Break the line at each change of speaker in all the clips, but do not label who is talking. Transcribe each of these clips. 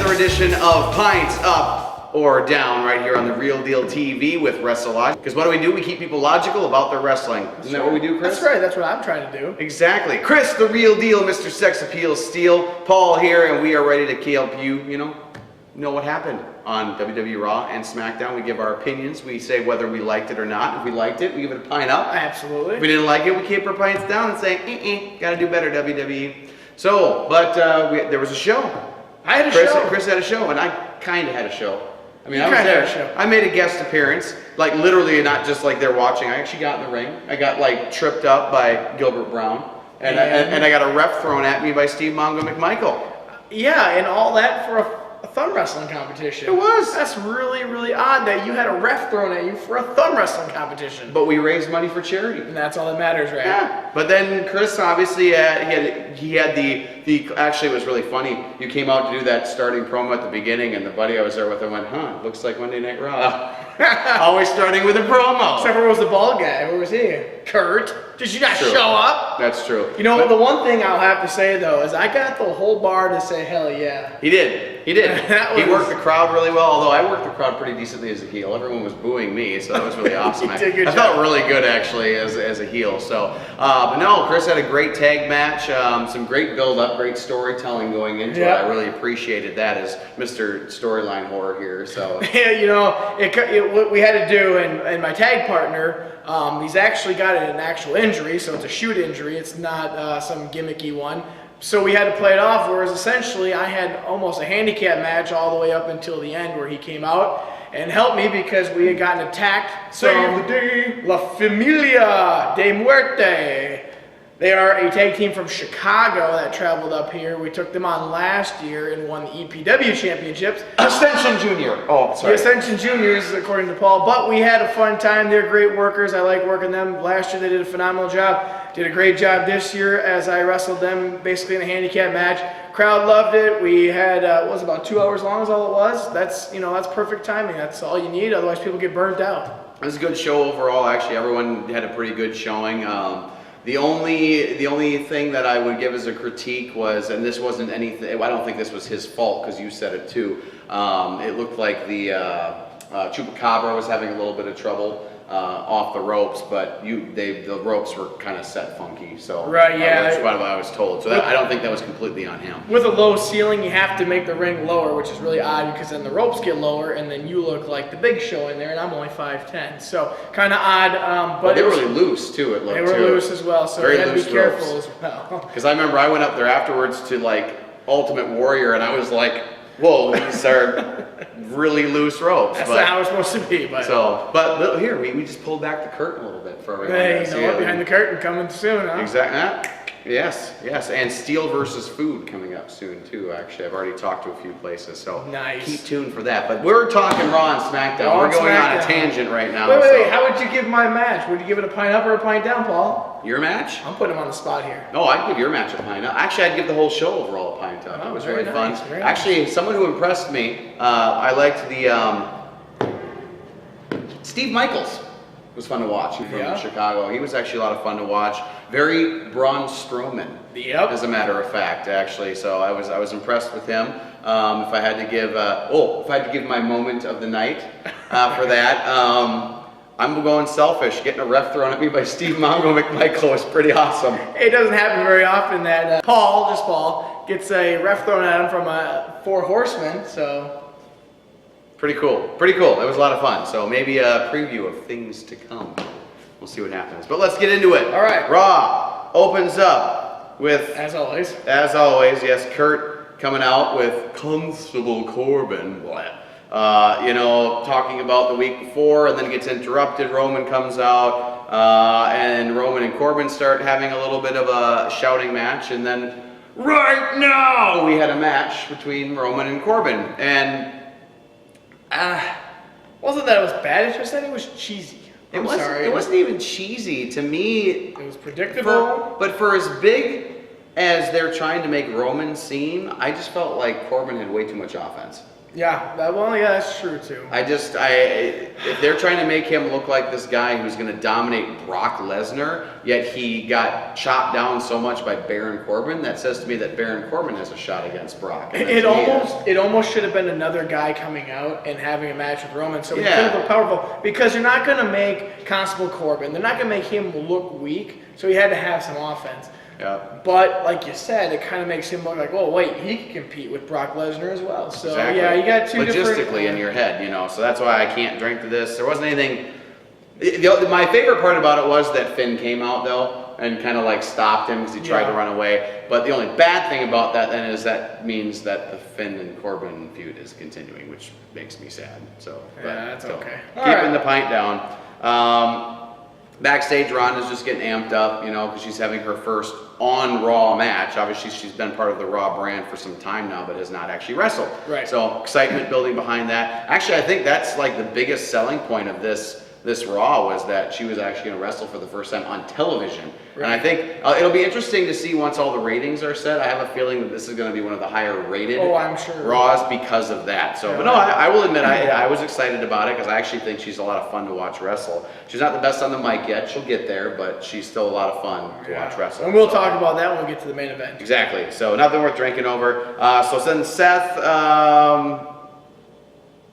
another edition of Pints Up or Down right here on the Real Deal TV with WrestleLogic. Because what do? We keep people logical about their wrestling. Isn't that what we do, Chris?
That's right. That's what I'm trying to do.
Exactly. Chris, the Real Deal, Mr. Sex Appeal Steel, Paul here, and we are ready to help you, know what happened on WWE Raw and SmackDown. We give our opinions. We say whether we liked it or not. If we liked it, we give it a pint up.
Absolutely.
If we didn't like it, we keep our pints down and say, gotta do better, WWE. So, but there was a show.
I had a show.
Chris had a show, and I kind of had a show. I mean,
You
I was
kinda
there.
had a show.
I made a guest appearance, like literally not just like they're watching. I actually got in the ring. I got like tripped up by Gilbert Brown, and I got a ref thrown at me by Steve Mongo McMichael.
Yeah, and all that for a thumb wrestling competition.
It was.
That's really, really odd that you had a ref thrown at you for a thumb wrestling competition.
But we raised money for charity.
And that's all that matters, right?
Yeah. But then Chris obviously he had the actually it was really funny. You came out to do that starting promo at the beginning, and the buddy I was there with, I went, looks like Monday Night Raw. Always starting with a promo.
Except for where was the bald guy? Where was he? Kurt? Did you not
True.
show up?
That's true.
You know, the one thing I'll have to say though is I got the whole bar to say hell yeah.
He did. He worked the crowd really well, although I worked the crowd pretty decently as a heel. Everyone was booing me, so that was really awesome.
You did a good
I
job.
felt really good actually as a heel. So, but no, Chris had a great tag match, some great build-up, great storytelling going into it. I really appreciated that as Mr. Storyline Horror here. So
Yeah, what we had to do, and my tag partner, he's actually got an actual injury, so it's a shoot injury. It's not some gimmicky one. So we had to play it off, whereas essentially I had almost a handicap match all the way up until the end where he came out and helped me because we had gotten attacked from La Familia de Muerte. They are a tag team from Chicago that traveled up here. We took them on last year and won the EPW championships.
Ascension Junior. Oh, sorry.
The Ascension Juniors, according to Paul. But we had a fun time. They're great workers. I like working them. Last year they did a phenomenal job. Did a great job this year as I wrestled them basically in a handicap match. Crowd loved it. We had it was about 2 hours long is all it was. That's that's perfect timing. That's all you need. Otherwise people get burnt out.
It was a good show overall. Actually, everyone had a pretty good showing. The only thing that I would give as a critique was, and this wasn't anything, I don't think this was his fault because you said it too. It looked like the Chupacabra was having a little bit of trouble off the ropes, but the ropes were kind of set funky. So
right, yeah,
that's what I was told. So I don't think that was completely on him.
With a low ceiling, you have to make the ring lower, which is really odd because then the ropes get lower, and then you look like the Big Show in there, and I'm only 5'10", so kind of odd. But
they were really loose too. It looked
they were loose as well, so you had to be careful
ropes.
as well.
Because I remember I went up there afterwards to like Ultimate Warrior, and I was like, whoa, these are really loose ropes.
That's not how it's supposed to be.
But here, we just pulled back the curtain a little bit for everyone.
Hey, you know what? Behind the curtain coming soon, huh?
Exactly. Yes. And Steel versus Food coming up soon too. Actually, I've already talked to a few places, so
nice.
Keep tuned for that. But we're talking Raw and SmackDown. We're going on a tangent right now.
Wait. How would you give my match? Would you give it a pint up or a pint down, Paul?
Your match?
I'm putting him on the spot here.
No, I'd give your match a pint up. Actually, I'd give the whole show overall a pint up. It was really fun. Actually, someone who impressed me, I liked the Steve Michaels. Was fun to watch. He's from Chicago. He was actually a lot of fun to watch. Very Braun Strowman, as a matter of fact, actually. So I was impressed with him. If I had to give my moment of the night for that, I'm going selfish. Getting a ref thrown at me by Steve Mongo McMichael was pretty awesome.
It doesn't happen very often that Paul gets a ref thrown at him from Four Horsemen. So.
Pretty cool. It was a lot of fun. So maybe a preview of things to come. We'll see what happens. But let's get into it.
All right.
Raw opens up with, as always, yes, Kurt coming out with Constable Corbin. Talking about the week before, and then it gets interrupted. Roman comes out, and Roman and Corbin start having a little bit of a shouting match, and then right now we had a match between Roman and Corbin, and
wasn't that it was bad? It just said it was cheesy.
It wasn't even cheesy to me.
It was predictable.
But for as big as they're trying to make Roman seem, I just felt like Corbin had way too much offense.
Yeah, that's true too.
If they're trying to make him look like this guy who's going to dominate Brock Lesnar, yet he got chopped down so much by Baron Corbin, that says to me that Baron Corbin has a shot against Brock.
It almost should have been another guy coming out and having a match with Roman, so he could have been powerful, because you're not going to make Constable Corbin, they're not going to make him look weak, so he had to have some offense.
Yeah.
But like you said, it kind of makes him look like, oh wait, he can compete with Brock Lesnar as well. So
exactly.
yeah, you got two
logistically in your head, So that's why I can't drink to this. There wasn't anything. My favorite part about it was that Finn came out though and kind of like stopped him because he tried to run away. But the only bad thing about that then is that means that the Finn and Corbin feud is continuing, which makes me sad. So
that's okay.
Keeping the pint down. Backstage, Ron is just getting amped up, because she's having her first on Raw match. Obviously, she's been part of the Raw brand for some time now, but has not actually wrestled.
Right.
So excitement building behind that. Actually, I think that's like the biggest selling point of this Raw was that she was actually going to wrestle for the first time on television. Right. And I think it'll be interesting to see once all the ratings are set. I have a feeling that this is going to be one of the higher rated
I'm sure.
Raws because of that. So, but no, I will admit I was excited about it because I actually think she's a lot of fun to watch wrestle. She's not the best on the mic yet. She'll get there, but she's still a lot of fun to watch wrestle.
And we'll talk about that when we get to the main event.
Exactly. So nothing worth drinking over. So then Seth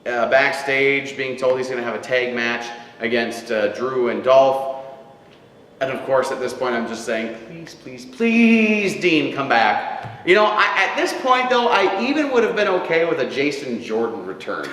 backstage being told he's going to have a tag match against Drew and Dolph. And of course, at this point, I'm just saying, please, please, please, Dean, come back. At this point, though, I even would have been okay with a Jason Jordan return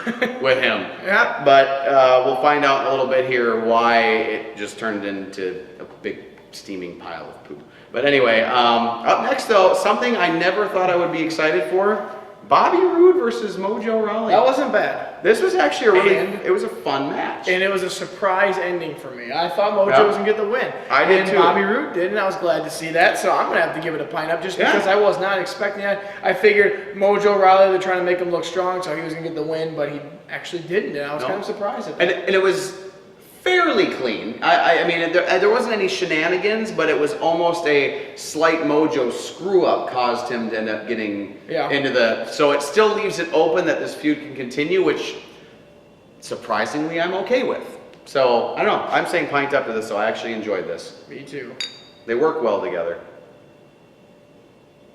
with him.
Yeah.
But we'll find out in a little bit here why it just turned into a big steaming pile of poop. But anyway, up next, though, something I never thought I would be excited for. Bobby Roode versus Mojo Rawley.
That wasn't bad.
This was actually it was a fun match.
And it was a surprise ending for me. I thought Mojo was going to get the win.
I did too.
Bobby Roode did, and I was glad to see that. So I'm going to have to give it a pint up just because I was not expecting that. I figured Mojo Rawley, they're trying to make him look strong, so he was going to get the win, but he actually didn't, and I was kind of surprised at that.
And it was fairly clean. I mean, there wasn't any shenanigans, but it was almost a slight Mojo screw-up caused him to end up getting into the... So it still leaves it open that this feud can continue, which, surprisingly, I'm okay with. So, I don't know. I'm saying pint up to this, so I actually enjoyed this.
Me too.
They work well together.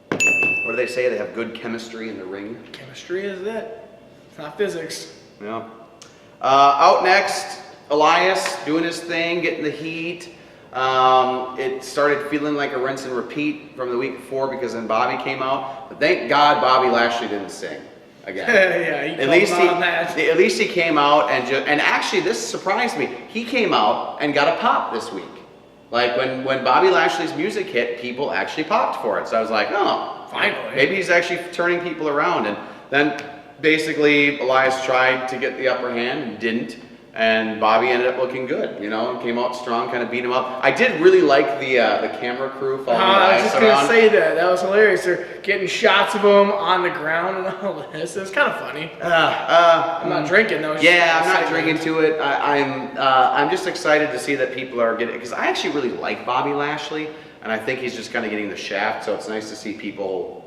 What do they say? They have good chemistry in the ring.
Chemistry is it. It's not physics.
Yeah. Out next... Elias doing his thing, getting the heat. It started feeling like a rinse and repeat from the week before because then Bobby came out. But thank God Bobby Lashley didn't sing again. At least he came out and actually this surprised me. He came out and got a pop this week. Like when Bobby Lashley's music hit, people actually popped for it. So I was like, oh,
finally.
Maybe he's actually turning people around. And then basically Elias tried to get the upper hand and didn't. And Bobby ended up looking good, came out strong, kind of beat him up. I did really like the camera crew following
I was just going to say that. That was hilarious. They're getting shots of him on the ground and all this. It was kind of funny. I'm not drinking, though.
Yeah, I'm not drinking to it. I'm just excited to see that people are getting... Because I actually really like Bobby Lashley, and I think he's just kind of getting the shaft, so it's nice to see people...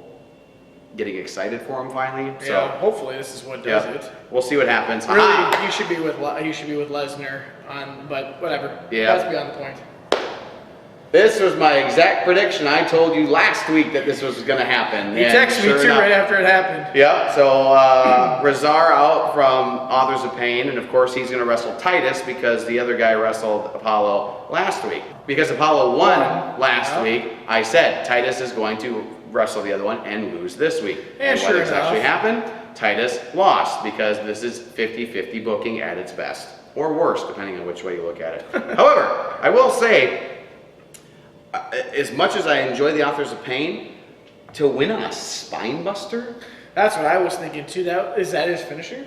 getting excited for him finally. So
hopefully this is what does it.
We'll see what happens.
Really, you should be with Lesnar but whatever.
Yeah.
That's beyond the point.
This was my exact prediction. I told you last week that this was going to happen.
You texted me too right after it happened.
Yeah. So Razar out from Authors of Pain, and of course he's going to wrestle Titus because the other guy wrestled Apollo last week. Because Apollo won last week, I said Titus is going to wrestle the other one and lose this week. And what actually happened? Titus lost because this is 50-50 booking at its best. Or worse, depending on which way you look at it. However, I will say, as much as I enjoy the Authors of Pain, to win on a spine buster?
That's what I was thinking too. Is that his finisher?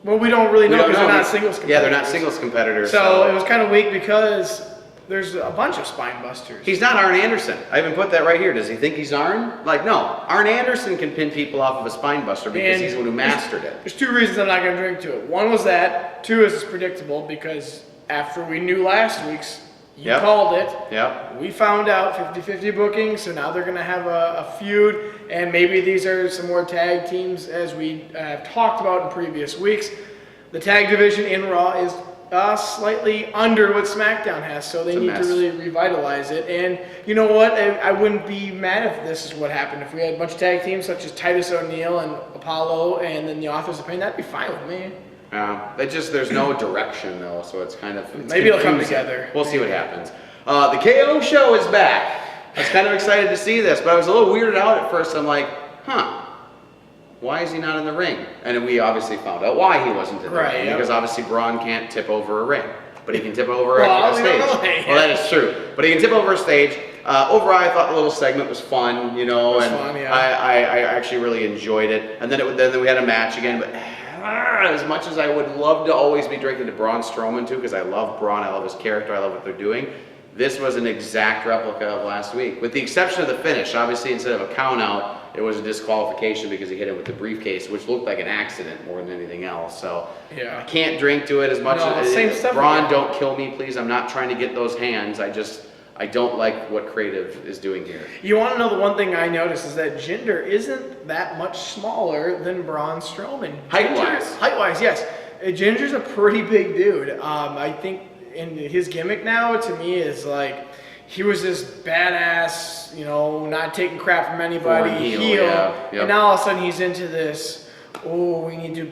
Well, we don't really know because they're not singles competitors.
Yeah, they're not singles competitors.
So it was kind of weak because there's a bunch of spine busters.
He's not Arn Anderson. I even put that right here. Does he think he's Arn? Like, no. Arn Anderson can pin people off of a spine buster because he's the one who mastered it.
There's two reasons I'm not going to drink to it. One was that. Two is it's predictable because after we knew last week's, you called it.
Yep.
We found out 50-50 booking, so now they're going to have a feud. and maybe these are some more tag teams as we have talked about in previous weeks. The tag division in Raw is slightly under what SmackDown has, so they need to really revitalize it. And you know what? I wouldn't be mad if this is what happened. If we had a bunch of tag teams such as Titus O'Neil and Apollo and then the Authors of Pain, that'd be fine with me.
There's no direction though, so it's kind of
maybe it'll come together.
We'll see what happens. The KO show is back. I was kind of excited to see this, but I was a little weirded out at first. I'm like, why is he not in the ring? And we obviously found out why he wasn't in the ring. Because obviously Braun can't tip over a ring. But he can tip over a stage. Well, that is true. But he can tip over a stage. Overall, I thought the little segment was fun, you know, and fun, I actually really enjoyed it. And then we had a match again, but as much as I would love to always be drinking to Braun Strowman too, because I love Braun, I love his character, I love what they're doing. This was an exact replica of last week, with the exception of the finish. Obviously, instead of a count out, it was a disqualification because he hit him with the briefcase, which looked like an accident more than anything else. So I can't drink to it as much as Braun, don't kill me, please. I'm not trying to get those hands. I don't like what Creative is doing here. You
want to know the one thing I noticed is that Jinder isn't that much smaller than Braun Strowman. Height-wise, yes. Jinder's a pretty big dude. I think in his gimmick now, to me, is like he was this badass, you know, not taking crap from anybody, heel. And now all of a sudden he's into this, we need to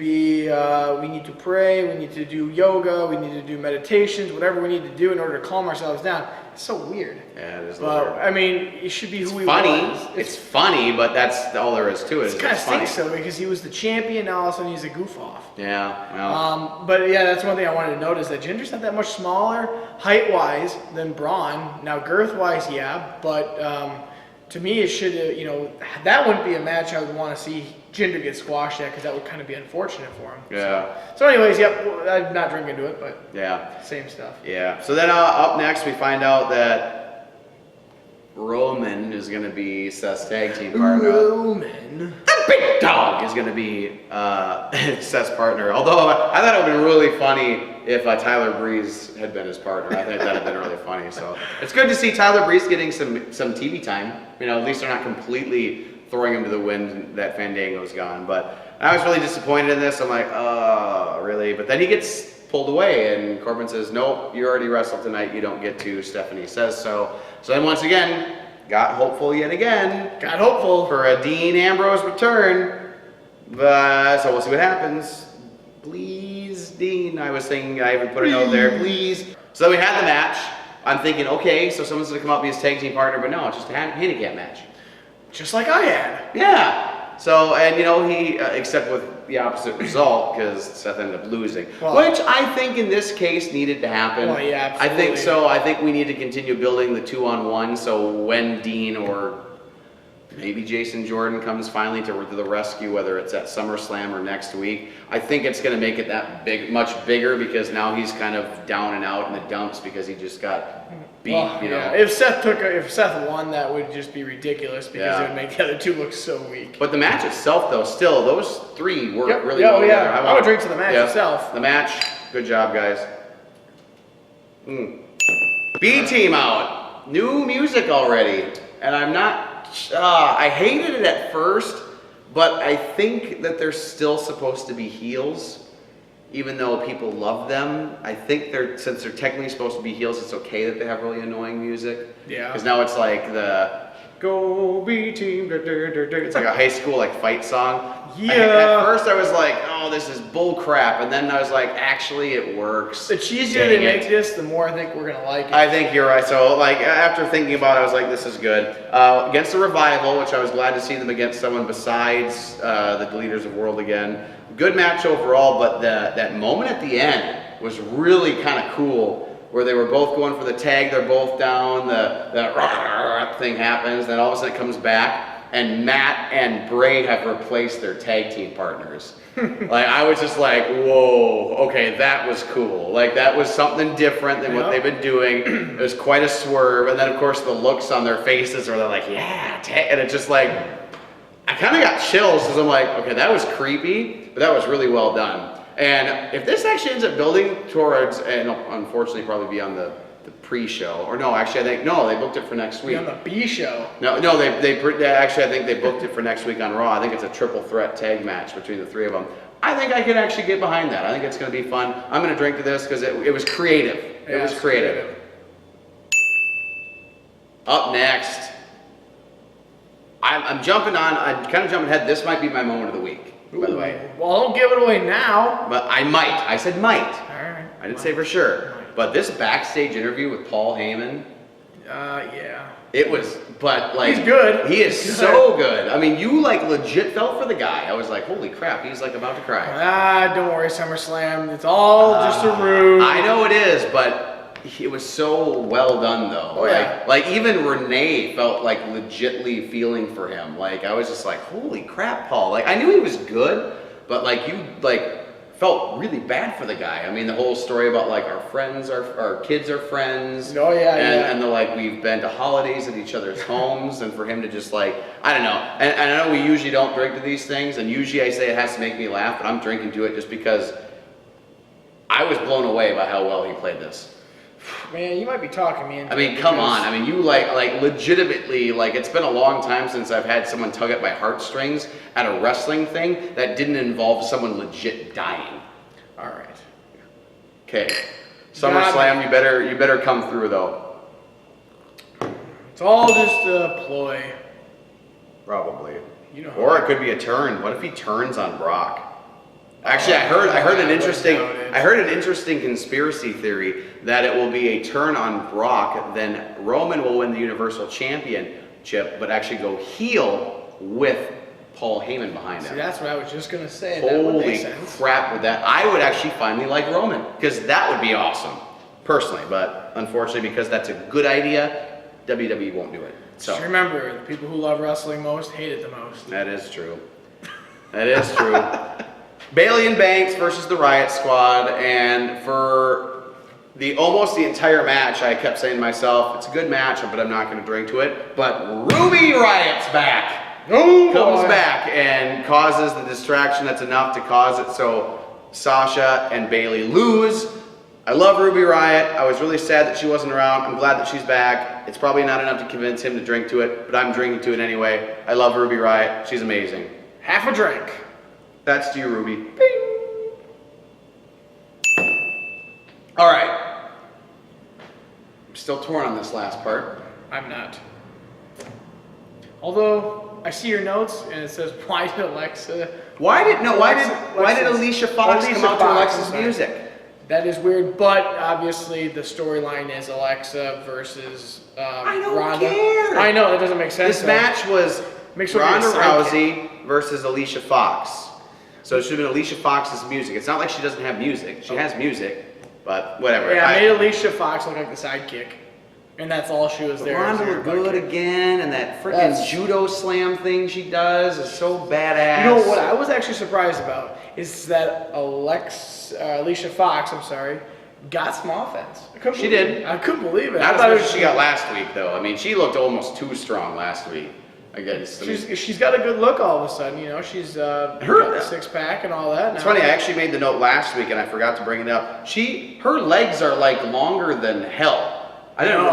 pray, we need to do yoga, we need to do meditations, whatever we need to do in order to calm ourselves down. It's so weird.
Yeah, it is weird.
I mean, it should be who he
was. It's funny, but that's all there is to it.
It kind of stinks though, because he was the champion, now all of a sudden he's a goof off.
Yeah. Well.
But yeah, that's one thing I wanted to notice, that Jinder's not that much smaller height-wise than Braun. Now girth-wise, but to me, it should, that wouldn't be a match I would want to see Jinder get squashed at, because that would kind of be unfortunate for him.
Yeah.
So anyways, I'm not drinking to it, but same stuff.
Yeah. So then up next, we find out that Roman is going to be Seth's tag team partner.
Roman.
The big dog is going to be Seth's partner. Although I thought it would have been really funny if Tyler Breeze had been his partner. I think that would have been really funny. So it's good to see Tyler Breeze getting some TV time. At least they're not completely throwing him to the wind that Fandango's gone. But I was really disappointed in this. I'm like, oh, really? But then he gets pulled away, and Corbin says, nope, you already wrestled tonight. You don't get to. Stephanie says so. So then once again, got hopeful yet again.
Got hopeful
for a Dean Ambrose return. But so we'll see what happens. Please, Dean. I was thinking, I even put a note there. Please. So then we had the match. I'm thinking, okay, so someone's going to come up and be his tag team partner, but no, it's just a handicap match.
Just like I had.
Yeah. So, and he, except with the opposite result, because Seth ended up losing. Which I think in this case needed to happen.
Well, yeah, absolutely.
I think so. I think we need to continue building the 2-on-1, so when Dean or maybe Jason Jordan comes finally to the rescue, whether it's at SummerSlam or next week, I think it's going to make it that much bigger, because now he's kind of down and out in the dumps because he just got beat,
If Seth won, that would just be ridiculous, because it would make the other two look so weak.
But the match itself, though, still, those three work really well together.
I would drink to the match itself.
The match, good job, guys. B-Team out. New music already. And I'm not... I hated it at first, but I think that they're still supposed to be heels. Even though people love them, I think since they're technically supposed to be heels, it's okay that they have really annoying music.
Yeah.
Because now it's like the Go B-Team, it's like a high school fight song.
Yeah.
At first I was like, oh, this is bull crap, and then I was like, actually it works.
The cheesier they make this, the more I think we're gonna like it.
I think you're right. So after thinking about it, I was like, this is good. Against the Revival, which I was glad to see them against someone besides the Leaders of World again. Good match overall, but that moment at the end was really kind of cool, where they were both going for the tag, they're both down, the thing happens, then all of a sudden it comes back, and Matt and Bray have replaced their tag team partners. I was just like, whoa, okay, that was cool. That was something different than what they've been doing. It was quite a swerve, and then of course the looks on their faces where they're like, yeah, and it's just like, I kind of got chills, because I'm like, okay, that was creepy, but that was really well done. And if this actually ends up building towards, and it'll unfortunately probably be on the the pre-show. Or no, actually, they booked it for next week.
On the B show.
No, actually, I think they booked it for next week on Raw. I think it's a triple threat tag match between the three of them. I think I could actually get behind that. I think it's going to be fun. I'm going to drink to this because it was creative. It was creative. Up next, I'm kind of jumping ahead. This might be my moment of the week, by the way.
Well, don't give it away now.
But I might. I said might.
All right.
I didn't say for sure. But this backstage interview with Paul Heyman.
Yeah.
It was, but like.
He's good.
He is so good. I mean, you like legit fell for the guy. I was like, holy crap, he's like about to cry.
Don't worry, SummerSlam. It's all just a ruse.
I know it is, but it was so well done though.
Oh, yeah.
Like even Renee felt like legitly feeling for him. Like I was just like, holy crap, Paul. Like I knew he was good, but like you felt really bad for the guy. I mean, the whole story about like our kids are friends.
Oh yeah,
and the like we've been to holidays at each other's homes, and for him to just like, I don't know. And I know we usually don't drink to these things, and usually I say it has to make me laugh, but I'm drinking to it just because I was blown away by how well he played this.
Man, you might be talking me into
I mean, come on. I mean, you like legitimately, like it's been a long time since I've had someone tug at my heartstrings at a wrestling thing that didn't involve someone legit dying.
All right.
Okay. SummerSlam, you better come through though.
It's all just a ploy.
Probably.
You know.
Or it could be a turn. What if he turns on Brock? Actually, I heard an interesting conspiracy theory that it will be a turn on Brock, then Roman will win the Universal Championship, but actually go heel with Paul Heyman behind him.
See, that's what I was just gonna say.
Holy
that would make sense.
crap! With that, I would actually finally like Roman because that would be awesome, personally. But unfortunately, because that's a good idea, WWE won't do it. So
just remember, the people who love wrestling most hate it the most.
that is true. That is true. Bayley and Banks versus the Riott Squad, and for almost the entire match, I kept saying to myself, it's a good match, but I'm not going to drink to it. But Ruby Riott's back. Comes back and causes the distraction that's enough to cause it so Sasha and Bayley lose. I love Ruby Riott. I was really sad that she wasn't around. I'm glad that she's back. It's probably not enough to convince him to drink to it, but I'm drinking to it anyway. I love Ruby Riott. She's amazing.
Half a drink.
That's to you, Ruby. Bing. All right. I'm still torn on this last part.
I'm not. Although I see your notes and it says, "Why did Alexa?"
Why did Alicia Fox come out to Alexa's music?
That is weird, but obviously the storyline is Alexa versus
I don't
Ronda.
care.
I know that doesn't make sense.
This match was Ronda Rousey versus Alicia Fox. So it should have been Alicia Fox's music. It's not like she doesn't have music. She has music, but whatever.
Yeah, I made Alicia Fox look like the sidekick. And that's all she was there.
Ronda looked good again, and that freaking judo slam thing she does is so badass.
You know what I was actually surprised about is that Alicia Fox, got some offense.
She did.
I couldn't believe it.
Not as much as she got last week, though. I mean, she looked almost too strong last week. I guess.
She's got a good look all of a sudden, you know. She's got the six-pack and all that.
It's funny, I actually made the note last week and I forgot to bring it up. Her legs are like longer than hell. I don't know,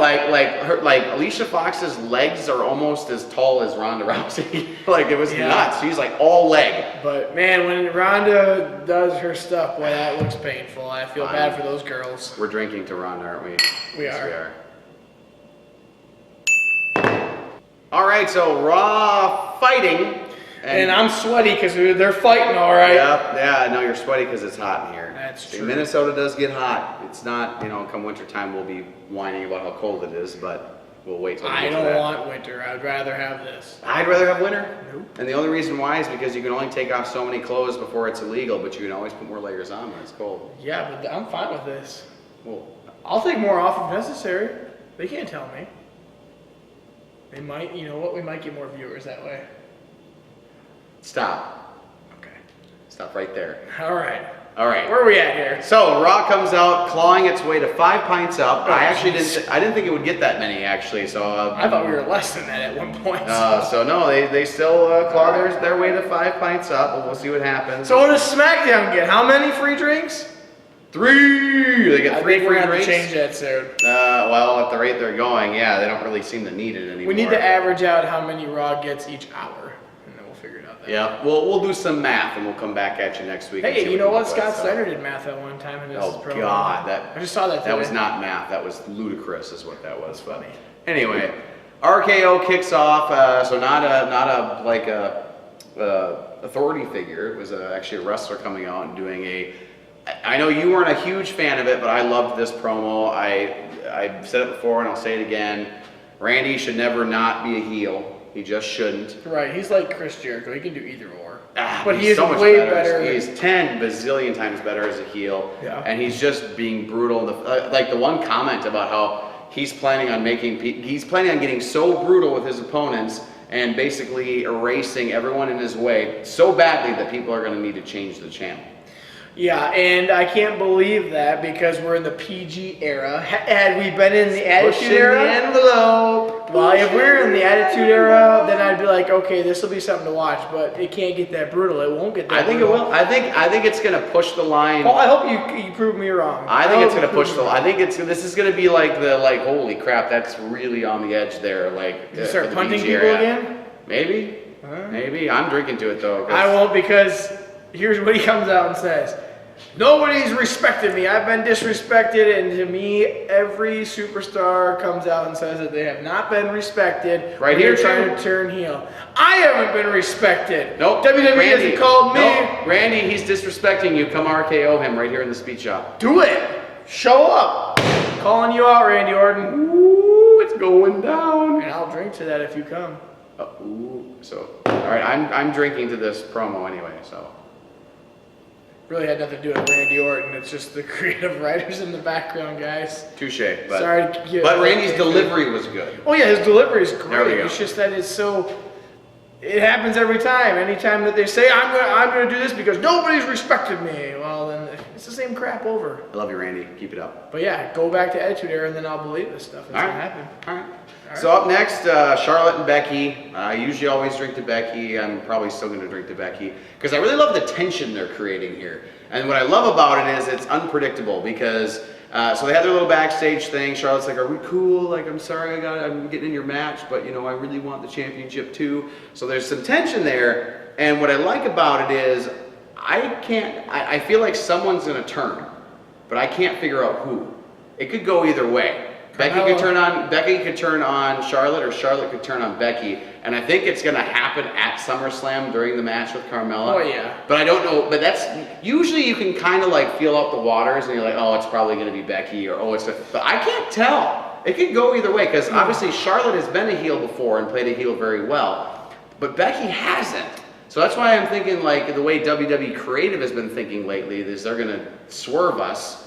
like Alicia Fox's legs are almost as tall as Ronda Rousey. Like it was nuts. She's like all leg.
But man, when Ronda does her stuff, boy, that looks painful. I feel bad for those girls.
We're drinking to Ronda, aren't we?
Yes, we are.
All right, so Raw fighting.
And I'm sweaty because they're fighting all right.
Yeah, no, you're sweaty because it's hot in here.
That's true.
Minnesota does get hot. It's not, come wintertime, we'll be whining about how cold it is, but we'll wait till we get to that.
I don't want winter. I'd rather have this.
I'd rather have winter.
Nope.
And the only reason why is because you can only take off so many clothes before it's illegal, but you can always put more layers on when it's cold.
Yeah, but I'm fine with this.
Well,
I'll take more off if necessary. They can't tell me. They might, you know what? We might get more viewers that way.
stop.
Okay.
Stop right there.
All right.
All right.
Where are we at here?
So Raw comes out clawing its way to 5 pints up. I didn't think it would get that many actually. So
I thought we were less than that at one point.
So no, they still claw their way to 5 pints up. But we'll see what happens.
So what does SmackDown get? How many free drinks?
3. They get 3 free
drinks.
drinks.
Change that soon.
Well, at the rate they're going, yeah, they don't really seem to need it anymore.
We need to average out how many Raw gets each hour, and then we'll figure it out.
Yeah, we'll do some math, and we'll come back at you next week.
Hey, you know what? Scott Steiner did math at one time in his program.
Oh God,
I just saw that today.
That was not math. That was ludicrous, is what that was. Funny. Anyway, RKO kicks off. So not a authority figure. It was actually a wrestler coming out and doing a. I know you weren't a huge fan of it, but I loved this promo. I've said it before, and I'll say it again. Randy should never not be a heel. He just shouldn't.
Right, he's like Chris Jericho. He can do either or.
But he's so much way better. He's 10 bazillion times better as a heel.
Yeah.
And he's just being brutal. Like the one comment about how he's planning on getting so brutal with his opponents and basically erasing everyone in his way so badly that people are going to need to change the channel.
Yeah, and I can't believe that because we're in the PG era. Had we been in the Attitude Era?
The envelope.
Well, if we're in the Attitude Era, then I'd be like, okay, this will be something to watch, but it can't get that brutal. It won't get that brutal.
I think it will. I think it's going to push the line.
Well, I hope you prove me wrong.
I think it's going to push the line. I think this is going to be like holy crap, that's really on the edge there. Like
you start punting people again?
Maybe. Maybe. I'm drinking to it though.
I won't, because here's what he comes out and says. Nobody's respected me. I've been disrespected, and to me, every superstar comes out and says that they have not been respected.
Right here,
trying to turn heel. I haven't been respected.
Nope.
WWE hasn't called me.
Nope. Randy, he's disrespecting you. Come RKO him right here in the speed shop.
Do it. Show up. Calling you out, Randy Orton.
Ooh, it's going down.
And I'll drink to that if you come.
So, all right, I'm drinking to this promo anyway. So.
Really had nothing to do with Randy Orton. It's just the creative writers in the background, guys.
Touche.
Sorry.
But Randy's delivery was good.
Oh yeah, his delivery is great.
There we go.
It's just that it's so. It happens every time. Anytime that they say I'm gonna do this because nobody's respected me. Well, then it's the same crap over.
I love you, Randy. Keep it up.
But yeah, go back to Attitude Era, and then I'll believe this stuff. It's gonna happen.
All right. So up next, Charlotte and Becky. I usually always drink to Becky. I'm probably still going to drink to Becky because I really love the tension they're creating here. And what I love about it is it's unpredictable because so they had their little backstage thing. Charlotte's like, "Are we cool? Like, I'm sorry, I'm getting in your match, but you know, I really want the championship too." So there's some tension there. And what I like about it is I feel like someone's going to turn, but I can't figure out who. It could go either way. Becky could turn on Charlotte, or Charlotte could turn on Becky, and I think it's going to happen at SummerSlam during the match with Carmella.
Oh yeah.
But I don't know. But that's usually you can kind of like feel out the waters, and you're like, oh, it's probably going to be Becky, or oh, it's. But I can't tell. It could go either way because obviously Charlotte has been a heel before and played a heel very well, but Becky hasn't. So that's why I'm thinking like the way WWE Creative has been thinking lately is they're going to swerve us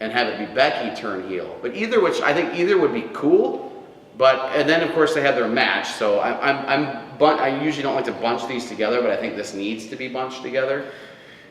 and have it be Becky turn heel. But I think either would be cool. And then of course they had their match. So I usually don't like to bunch these together, but I think this needs to be bunched together.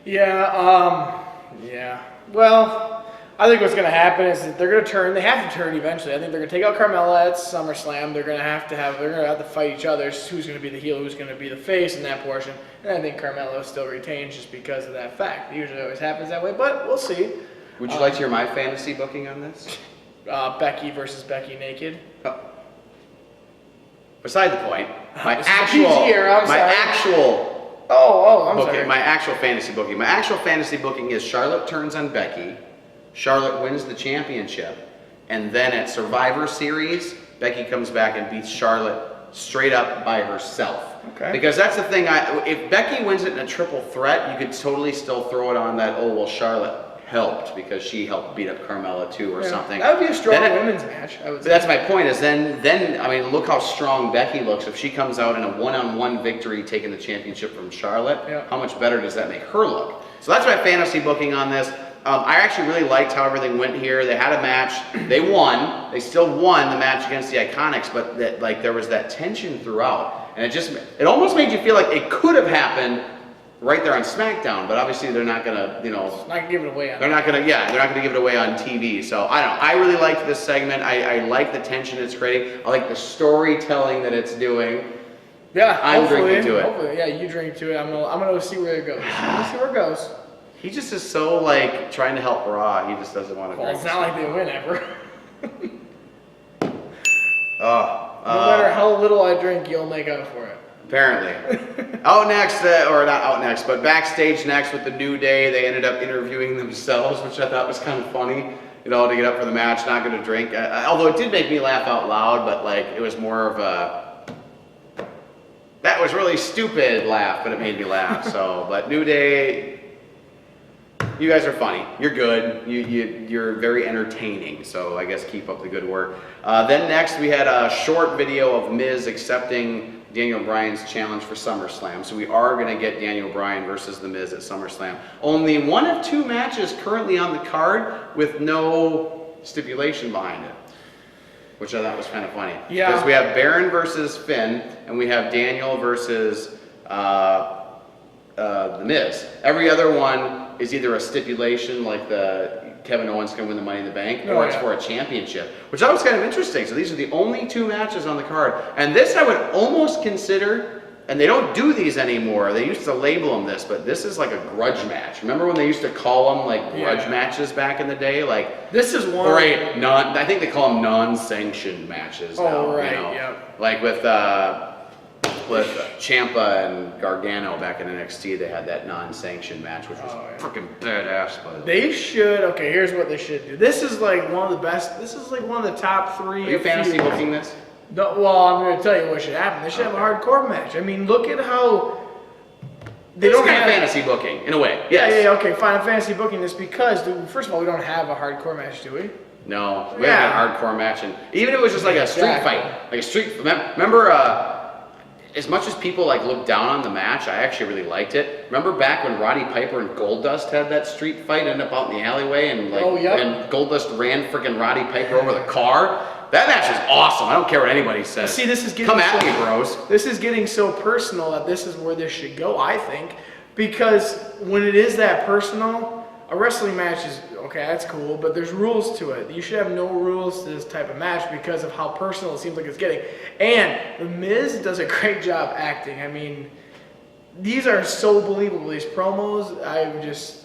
Yeah. Yeah. Well, I think what's going to happen is that they're going to turn. They have to turn eventually. I think they're going to take out Carmella at SummerSlam. They're going to have to fight each other. Who's going to be the heel? Who's going to be the face in that portion? And I think Carmella still retains just because of that fact. It usually always happens that way, but we'll see.
Would you like to hear my fantasy booking on this?
Becky versus Becky naked.
Oh. Beside the point, my actual fantasy booking. My actual fantasy booking is Charlotte turns on Becky, Charlotte wins the championship, and then at Survivor Series, Becky comes back and beats Charlotte straight up by herself.
Okay.
Because that's the thing. If Becky wins it in a triple threat, you could totally still throw it on that. Oh well, Charlotte helped because she helped beat up Carmella too, or something.
That would be a strong women's match, I would say.
That's my point. Is then I mean, look how strong Becky looks. If she comes out in a one-on-one victory, taking the championship from Charlotte, how much better does that make her look? So that's my fantasy booking on this. I actually really liked how everything went here. They had a match. They won. They still won the match against the Iconics, but there was that tension throughout, and it almost made you feel like it could have happened right there on SmackDown, but obviously they're not gonna,
not gonna give it away.
They're not gonna give it away on TV. So I don't know. I really liked this segment. I like the tension it's creating. I like the storytelling that it's doing.
Yeah,
I'm drinking to it.
Hopefully, yeah, you drink to it. I'm gonna see where it goes. Let's see where it goes.
He just is so like trying to help Raw. He just doesn't want to.
Well, it's not like they win ever.
No
matter how little I drink, you'll make up for it.
Apparently. Out next, or not out next, but backstage next with the New Day, they ended up interviewing themselves, which I thought was kind of funny. You know, to get up for the match, not going to drink. Although it did make me laugh out loud, but like it was more of a that was really stupid laugh, but it made me laugh. So, but New Day, you guys are funny. You're good. You're very entertaining. So I guess keep up the good work. Then next we had a short video of Miz accepting Daniel Bryan's challenge for SummerSlam. So we are going to get Daniel Bryan versus The Miz at SummerSlam. Only one of two matches currently on the card with no stipulation behind it, which I thought was kind of funny.
Yeah.
Because we have Baron versus Finn, and we have Daniel versus The Miz. Every other one is either a stipulation, like the Kevin Owens can win the Money in the Bank, or it's for a championship, which I was kind of interesting. So these are the only two matches on the card. And this I would almost consider, and they don't do these anymore. They used to label them this, but this is like a grudge match. Remember when they used to call them like grudge matches back in the day? Like
this is one.
Or I think they call them non-sanctioned matches now.
Oh, right,
you know?
yep.
Like with Ciampa and Gargano back in NXT, they had that non-sanctioned match, which was freaking badass. By the way.
They should. Okay, here's what they should do. This is like one of the best. This is like one of the top three.
Are you fantasy booking this?
No, well, I'm going to tell you what should happen. They should have a hardcore match. I mean, look at how they don't have
fantasy booking in a way. Yes.
Yeah, okay, fine. I'm fantasy booking this because, first of all, we don't have a hardcore match, do we?
No, we have a hardcore match, and even if it was just like a street fight, like a street. Remember, as much as people like look down on the match, I actually really liked it. Remember back when Roddy Piper and Goldust had that street fight, ended up out in the alleyway, and like, and Goldust ran freaking Roddy Piper over the car. That match is awesome. I don't care what anybody says.
See, this is getting
come at me, bros.
This is getting so personal that this is where this should go, I think, because when it is that personal, a wrestling match is okay. That's cool, but there's rules to it. You should have no rules to this type of match because of how personal it seems like it's getting. And The Miz does a great job acting. I mean, these are so believable. These promos,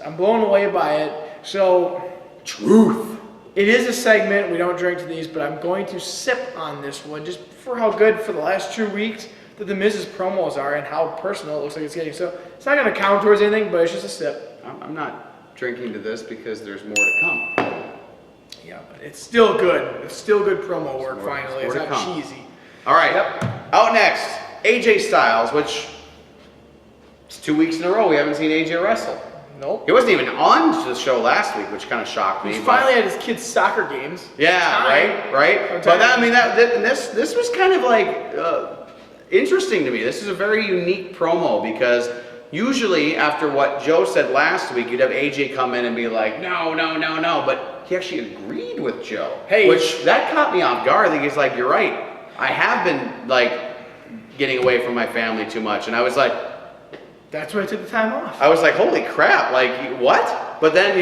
I'm blown away by it. So,
truth.
It is a segment. We don't drink to these, but I'm going to sip on this one just for how good for the last 2 weeks that The Miz's promos are and how personal it looks like it's getting. So it's not going to count towards anything, but it's just a sip.
I'm not drinking to this because there's more to come.
Yeah, but it's still good. It's still good promo work, finally. It's not cheesy.
All right. Out next, AJ Styles, which it's 2 weeks in a row we haven't seen AJ wrestle.
Nope.
He wasn't even on the show last week, which kind of shocked me.
He finally had his kids' soccer games.
Yeah, right. But I mean, this was kind of like interesting to me. This is a very unique promo because usually after what Joe said last week, you'd have AJ come in and be like, no. But he actually agreed with Joe, which that caught me off guard. I think he's like, you're right. I have been like getting away from my family too much, and I was like.
That's why I took the time off.
I was like, holy crap, like, what? But then,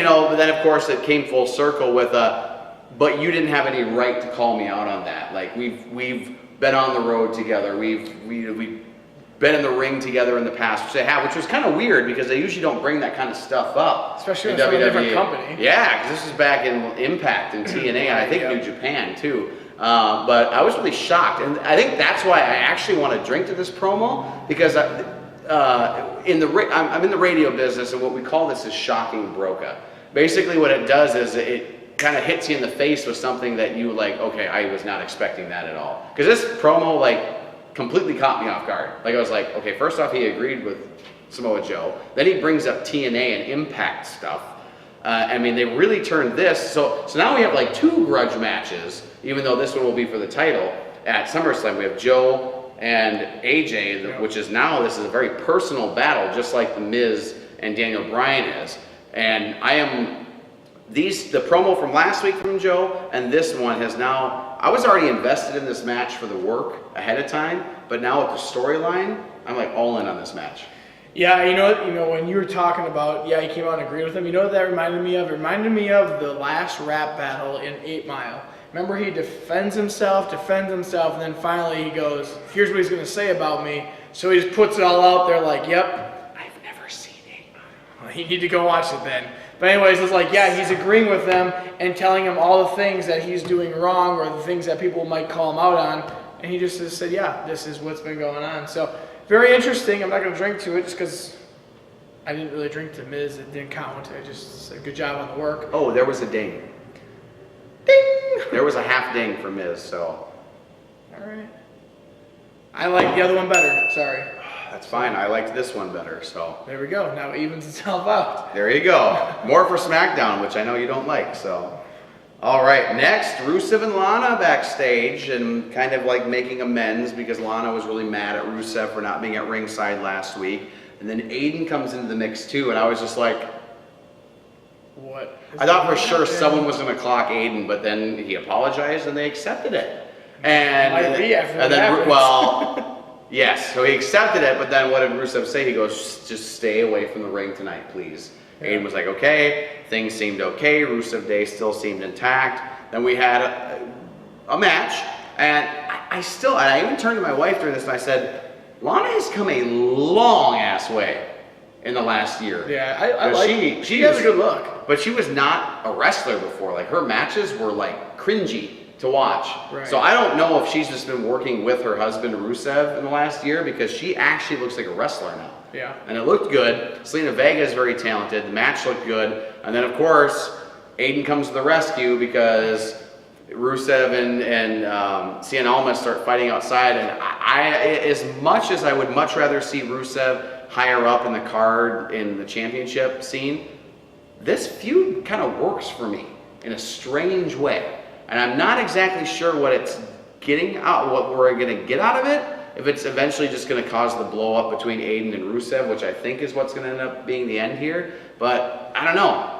of course, it came full circle with but you didn't have any right to call me out on that. Like, we've been on the road together. We've been in the ring together in the past, which was kind of weird because they usually don't bring that kind of stuff up.
Especially in a different company.
Yeah, because this is back in Impact and TNA, and I think New Japan, too. But I was really shocked. And I think that's why I actually want to drink to this promo because I'm in the radio business, and what we call this is shocking broca. Basically, what it does is it kind of hits you in the face with something that you like. Okay, I was not expecting that at all. Because this promo like completely caught me off guard. Like I was like, okay, first off, he agreed with Samoa Joe. Then he brings up TNA and Impact stuff. I mean, they really turned this. So now we have like 2 grudge matches, even though this one will be for the title at SummerSlam. We have Joe and AJ, which is now, this is a very personal battle, just like The Miz and Daniel Bryan is. And the promo from last week from Joe and this one has now, I was already invested in this match for the work ahead of time, but now with the storyline, I'm like all in on this match.
Yeah, you know, when you were talking about, he came out and agreed with him, you know what that reminded me of? It reminded me of the last rap battle in 8 Mile. Remember, he defends himself, and then finally he goes, here's what he's going to say about me. So he just puts it all out there like, yep.
I've never seen 8 Mile.
You need to go watch it then. But anyways, it's like, yeah, he's agreeing with them and telling them all the things that he's doing wrong or the things that people might call him out on. And he just said, yeah, this is what's been going on. So very interesting. I'm not going to drink to it just because I didn't really drink to Miz. It didn't count. I just said good job on the work.
Oh, there was a ding.
Ding!
There was a half ding for Miz, so.
All right. I like the other one better. Sorry.
That's fine. I liked this one better, so.
There we go. Now it evens itself out.
There you go. More for SmackDown, which I know you don't like, so. All right, next, Rusev and Lana backstage and kind of like making amends because Lana was really mad at Rusev for not being at ringside last week. And then Aiden comes into the mix too, and I was just like,
what?
I thought for sure someone was going to clock Aiden, but then he apologized and they accepted it. And then, well, yes, so he accepted it, but then what did Rusev say? He goes, just stay away from the ring tonight, please. Yeah. Aiden was like, okay, things seemed okay, Rusev Day still seemed intact. Then we had a match, and I even turned to my wife during this and I said, Lana has come a long ass way in the last year.
Yeah, I like she has a good look.
But she was not a wrestler before. Like her matches were like cringy to watch.
Right.
So I don't know if she's just been working with her husband Rusev in the last year because she actually looks like a wrestler now.
Yeah.
And it looked good. Selena Vega is very talented. The match looked good. And then of course, Aiden comes to the rescue because Rusev and Cien Almas start fighting outside. And I, as much as I would much rather see Rusev higher up in the card in the championship scene, this feud kind of works for me in a strange way. And I'm not exactly sure what it's getting out, what we're going to get out of it. If it's eventually just going to cause the blow up between Aiden and Rusev, which I think is what's going to end up being the end here. But I don't know.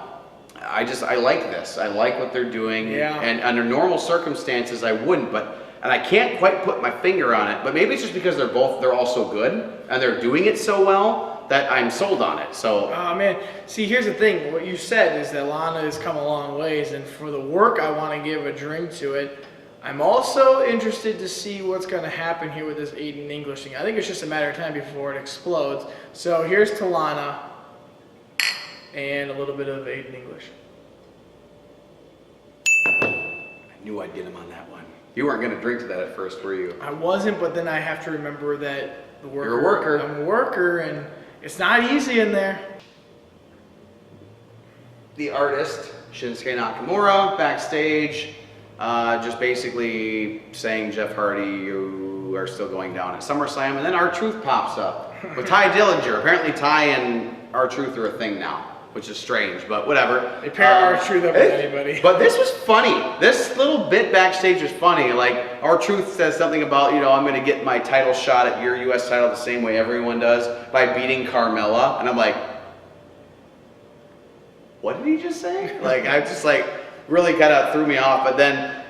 I like this. I like what they're doing.
Yeah.
And under normal circumstances, I wouldn't. And I can't quite put my finger on it. But maybe it's just because they're all so good and they're doing it so well that I'm sold on it. So.
Oh man, see, here's the thing. What you said is that Lana has come a long ways, and for the work, I want to give a drink to it. I'm also interested to see what's going to happen here with this Aiden English thing. I think it's just a matter of time before it explodes. So here's to Lana and a little bit of Aiden English.
I knew I'd get him on that one. You weren't going to drink to that at first, were you?
I wasn't, but then I have to remember that the worker.
You're a worker.
I'm a worker, and it's not easy in there.
The artist, Shinsuke Nakamura, backstage, just basically saying, Jeff Hardy, you are still going down at SummerSlam. And then R-Truth pops up with Ty Dillinger. Apparently Ty and R-Truth are a thing now, which is strange, but whatever.
They pair R-Truth up with anybody.
But this was funny. This little bit backstage was funny. Like, R-Truth says something about, I'm going to get my title shot at your U.S. title the same way everyone does by beating Carmella. And I'm like, what did he just say? Like, I just really kind of threw me off. But then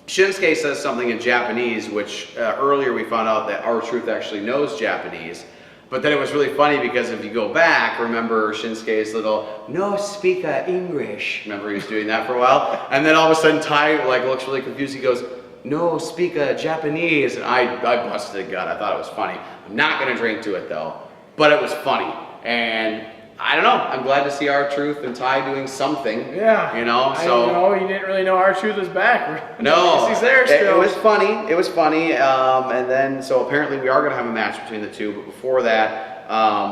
Shinsuke says something in Japanese, which earlier we found out that R-Truth actually knows Japanese. But then it was really funny because if you go back, remember Shinsuke's little, no speak English. Remember he was doing that for a while? And then all of a sudden Ty looks really confused. He goes, no speak Japanese. And I busted a gut. I thought it was funny. I'm not going to drink to it though. But it was funny. And I don't know. I'm glad to see R-Truth and Ty doing something.
Yeah.
So.
You didn't really know R-Truth was back.
No.
He's there still.
It was funny. It was funny. And then, so apparently we are going to have a match between the two. But before that,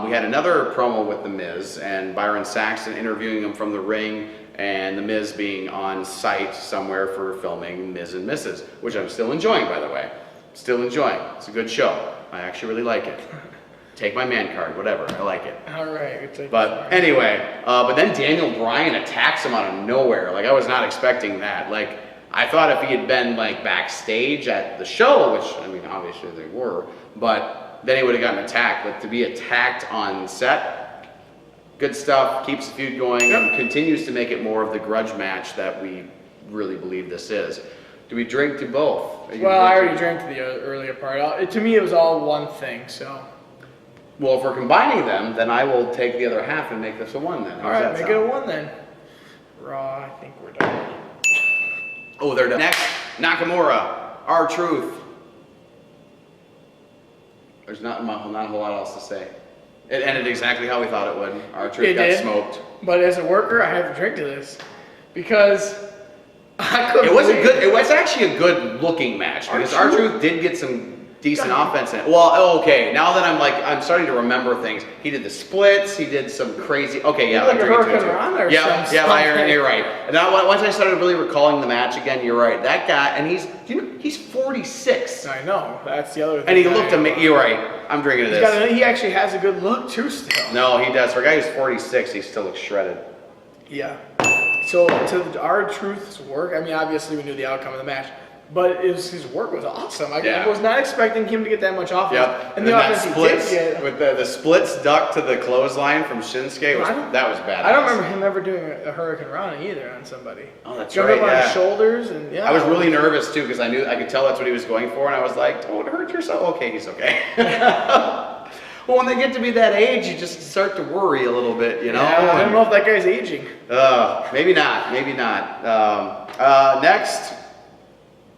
we had another promo with The Miz and Byron Saxton interviewing him from the ring and The Miz being on site somewhere for filming Miz and Mrs., which I'm still enjoying, by the way. Still enjoying. It's a good show. I actually really like it. Take my man card, whatever. I like it.
All right.
But anyway, but then Daniel Bryan attacks him out of nowhere. I was not expecting that. I thought if he had been backstage at the show, which obviously they were, but then he would have gotten attacked. But to be attacked on set, good stuff. Keeps the feud going and continues to make it more of the grudge match that we really believe this is. Do we drink to both?
Well, I already drank to the earlier part. To me, it was all one thing. So.
Well, if we're combining them, then I will take the other half and make this a one then.
All right, make it a one then. Raw, I think we're done.
Oh, they're done. Next, Nakamura, R-Truth. There's not a whole lot else to say. It ended exactly how we thought it would. R-Truth
It
got
did.
smoked.
But as a worker, I have to drink to this because I couldn't.
It was
believe
It was actually a good looking match because
R-Truth?
R-Truth did get some decent offense in it. Well, okay. Now that I'm starting to remember things. He did the splits. He did some crazy. Okay, yeah,
Like
I'm
a
drinking
Hurricane
to it
Rana
too.
or
Yeah,
something.
yeah, you're right. And now once I started really recalling the match again, you're right. That guy, and he's 46,
I know. That's the other thing.
and he looked amazing. You're right. I'm drinking to this.
He actually has a good look too still.
No, he does. For a guy who's 46, he still looks shredded.
Yeah. So to R-Truth's work, I mean, obviously we knew the outcome of the match, but his work was awesome. I was not expecting him to get that much offense.
Yep.
And the
that
offense
splits
he did get.
with the splits duck to the clothesline from Shinsuke that was bad.
I don't remember him ever doing a Hurricane Rana either on somebody.
Oh, that's
Jumping
right.
up on
Yeah.
his shoulders and
I was really nervous too because I could tell that's what he was going for, and I was like, "Don't hurt yourself." Okay, he's okay. Well, when they get to be that age, you just start to worry a little bit, you know.
Yeah, I don't know if that guy's aging.
Maybe not. Maybe not. Next.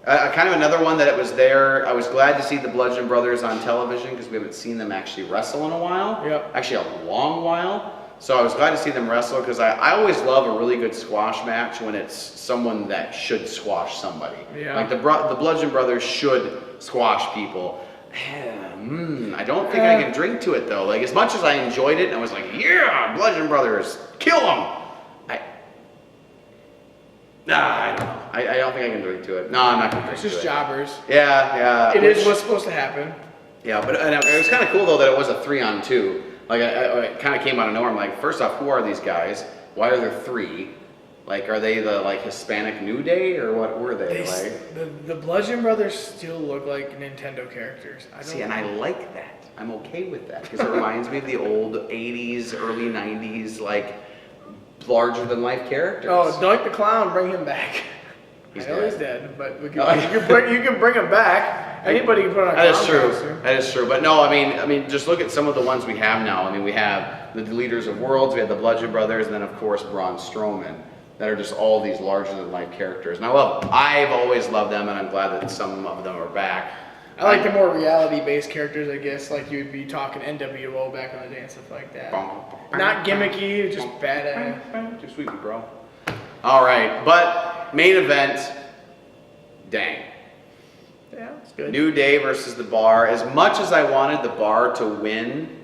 Kind of another one that it was there. I was glad to see the Bludgeon Brothers on television because we haven't seen them actually wrestle in a while.
Yep.
Actually, a long while. So I was glad to see them wrestle because I always love a really good squash match when it's someone that should squash somebody.
Yeah.
Like the Bludgeon Brothers should squash people. I don't think I can drink to it though. Like as much as I enjoyed it and I was like, yeah, Bludgeon Brothers, kill them. I don't know. I don't think I can drink to it. No, I'm not going to drink
It's
to
just
it.
jobbers.
Yeah.
It is what's supposed to happen.
Yeah, but it was kind of cool though that it was a 3-on-2. Like it kind of came out of nowhere. I'm like, first off, who are these guys? Why are there 3? Like, are they the Hispanic New Day or what were they?
The Bludgeon Brothers still look like Nintendo characters.
And I like that. I'm okay with that because it reminds me of the old 80s, early 90s, larger than life characters.
Oh, Doink the Clown, bring him back.
He's
I know
dead.
he's dead, but you can bring him back. Anybody can put on a
That
clown
is true.
costume.
That is true. But no, I mean, just look at some of the ones we have now. I mean, we have the Leaders of Worlds, we have the Bludgeon Brothers, and then of course Braun Strowman, that are just all these larger than life characters. And I love them. I've always loved them, and I'm glad that some of them are back.
I like the more reality-based characters, I guess, like you'd be talking NWO back in the day and stuff like that. Not gimmicky, just badass.
Too sweet, bro. All right, but main event, dang.
Yeah, it's good.
New Day versus The Bar. As much as I wanted The Bar to win,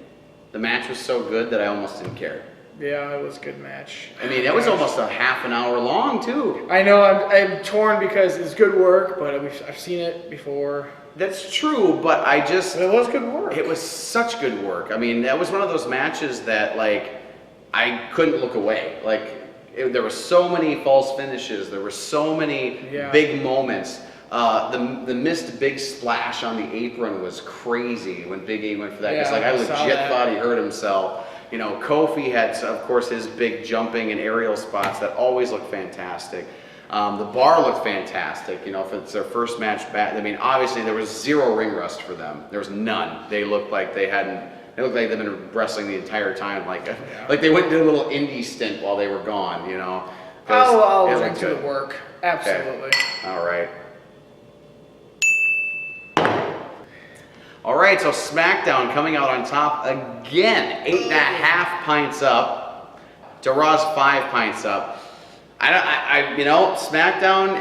the match was so good that I almost didn't care.
Yeah, it was a good match.
I mean, it was almost a half an hour long, too.
I know, I'm torn because it's good work, but I've seen it before.
That's true, but
It was good work.
It was such good work. I mean, that was one of those matches that, I couldn't look away. There were so many false finishes. There were so many big moments. The missed big splash on the apron was crazy when Big E went for that. Because I legit thought he hurt himself. You know, Kofi had, of course, his big jumping and aerial spots that always look fantastic. The Bar looked fantastic, you know, if it's their first match back. I mean, obviously there was zero ring rust for them. There was none. They looked like they've been wrestling the entire time. Like they went and did a little indie stint while they were gone, you know.
I'll drink to the work. Absolutely.
Okay. All right. All right, so SmackDown coming out on top again, 8.5 pints up to Raw's 5 pints up. SmackDown,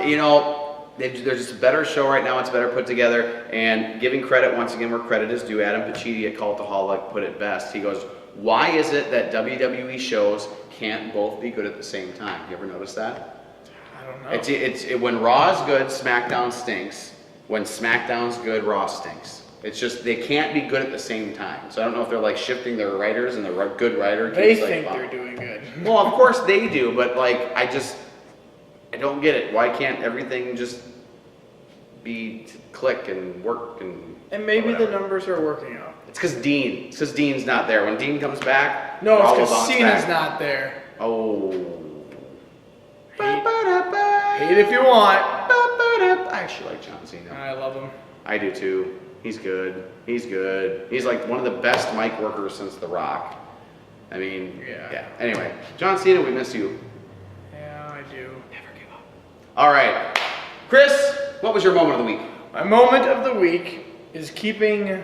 they're just a better show right now. It's better put together. And giving credit, once again, where credit is due, Adam Pacitti at Cultaholic put it best. He goes, why is it that WWE shows can't both be good at the same time? You ever notice that?
I don't know.
It's when Raw is good, SmackDown stinks. When SmackDown's good, Raw stinks. It's just they can't be good at the same time. So I don't know if they're shifting their writers and the good writer keeps
They think they're doing good.
Well, of course they do, but I don't get it. Why can't everything just be click and work and
maybe
whatever?
the numbers are working out.
It's because Dean's not there. When Dean comes back,
No, it's
Raw will
because
bounce
Cena's
back.
not there.
Oh.
Hate if you want.
I actually like John Cena.
I love him.
I do too. He's good. He's like one of the best mic workers since The Rock. I mean, yeah. Anyway, John Cena, we miss you.
Yeah, I do.
Never give up. All right. Chris, what was your moment of the week?
My moment of the week is keeping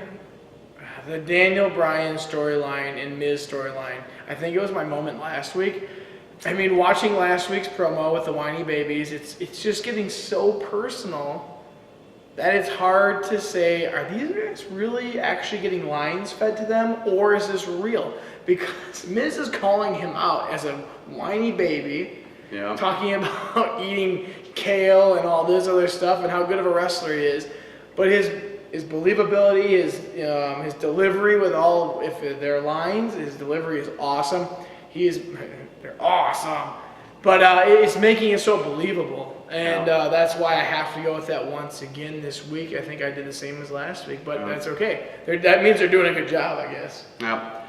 the Daniel Bryan storyline and Miz storyline. I think it was my moment last week. I mean, watching last week's promo with the whiny babies, it's just getting so personal that it's hard to say, are these guys really actually getting lines fed to them, or is this real? Because Miz is calling him out as a whiny baby, talking about eating kale and all this other stuff and how good of a wrestler he is. But his believability, his delivery with all, if they're lines, his delivery is awesome. They're awesome. But it's making it so believable. And that's why I have to go with that once again this week. I think I did the same as last week, but that's okay. That means they're doing a good job, I guess.
Yeah.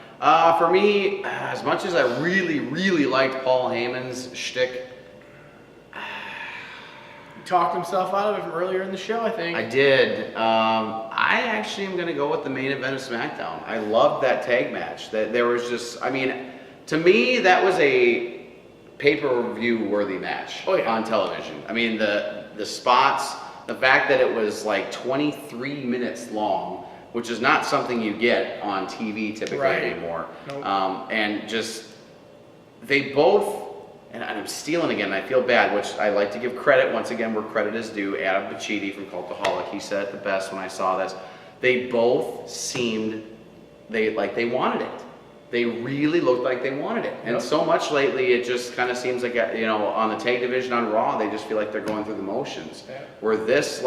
For me, as much as I really, really liked Paul Heyman's shtick,
he talked himself out of it earlier in the show, I think.
I did. I actually am going to go with the main event of SmackDown. I loved that tag match. That there was just, I mean, to me, that was a pay-per-view worthy match on television. I mean, the spots, the fact that it was like 23 minutes long, which is not something you get on TV typically anymore.
Nope.
And just, they both, and I'm stealing again, I feel bad, which I like to give credit, once again, where credit is due. Adam Pacitti from Cultaholic, he said it the best when I saw this. They both seemed, like they wanted it. They really looked like they wanted it. And so much lately, it just kind of seems like, on the tag division on Raw, they just feel like they're going through the motions. Yeah. Where this,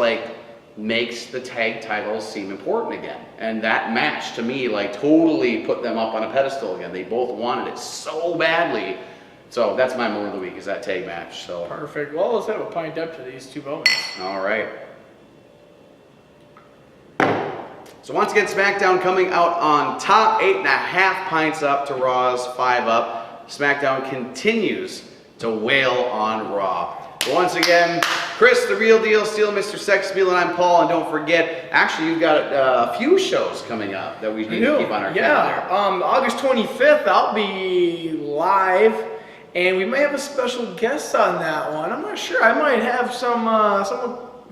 makes the tag titles seem important again. And that match, to me, totally put them up on a pedestal again. They both wanted it so badly. So that's my moment of the week, is that tag match. So
perfect. Well, let's have a pint up to these two moments.
All right. So once again, SmackDown coming out on top, 8.5 pints up to Raw's 5 up. SmackDown continues to wail on Raw. But once again, Chris, the real deal, Steel, Mr. Sex Appeal, and I'm Paul. And don't forget, actually, you've got a few shows coming up that we need to keep on our calendar.
August 25th, I'll be live, and we may have a special guest on that one. I'm not sure. I might have someone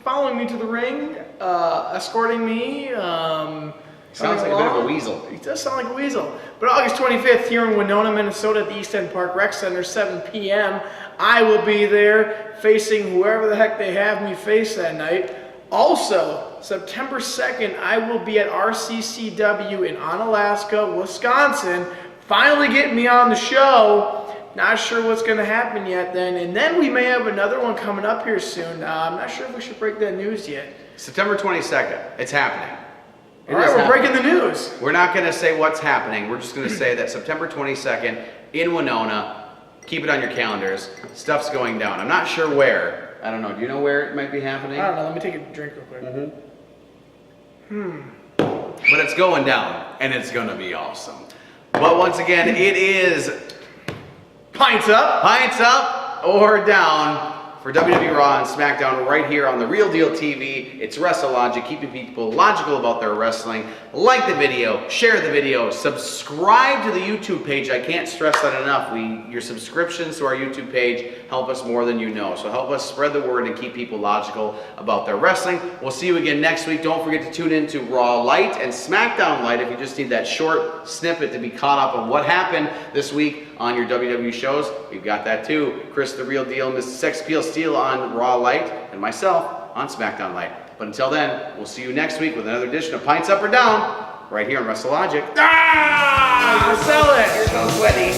following me to the ring, escorting me.
Sounds like a bit of a weasel.
He does sound like a weasel. But August 25th, here in Winona, Minnesota, at the East End Park Rec Center, 7 p.m., I will be there facing whoever the heck they have me face that night. Also, September 2nd, I will be at RCCW in Onalaska, Wisconsin, finally getting me on the show. Not sure what's going to happen yet then. And then we may have another one coming up here soon. I'm not sure if we should break that news yet.
September 22nd. It's happening.
All right, we're breaking the news.
We're not going to say what's happening. We're just going to say that September 22nd in Winona. Keep it on your calendars. Stuff's going down. I'm not sure where. I don't know. Do you know where it might be happening?
I don't know. Let me take a drink real quick.
But it's going down, and it's going to be awesome. But once again, it is
Pints up
or down for WWE Raw and SmackDown right here on The Real Deal TV. It's WrestleLogic, keeping people logical about their wrestling. Like the video, share the video, subscribe to the YouTube page. I can't stress that enough. Your subscriptions to our YouTube page help us more than you know. So help us spread the word and keep people logical about their wrestling. We'll see you again next week. Don't forget to tune in to Raw Light and SmackDown Light if you just need that short snippet to be caught up on what happened this week on your WWE shows. We've got that too. Chris, the real deal, Mr. Sex Appeal Steel on Raw Light, and myself on SmackDown Light. But until then, we'll see you next week with another edition of Pints Up or Down, right here on WrestleLogic.
Sell it!
So sweaty.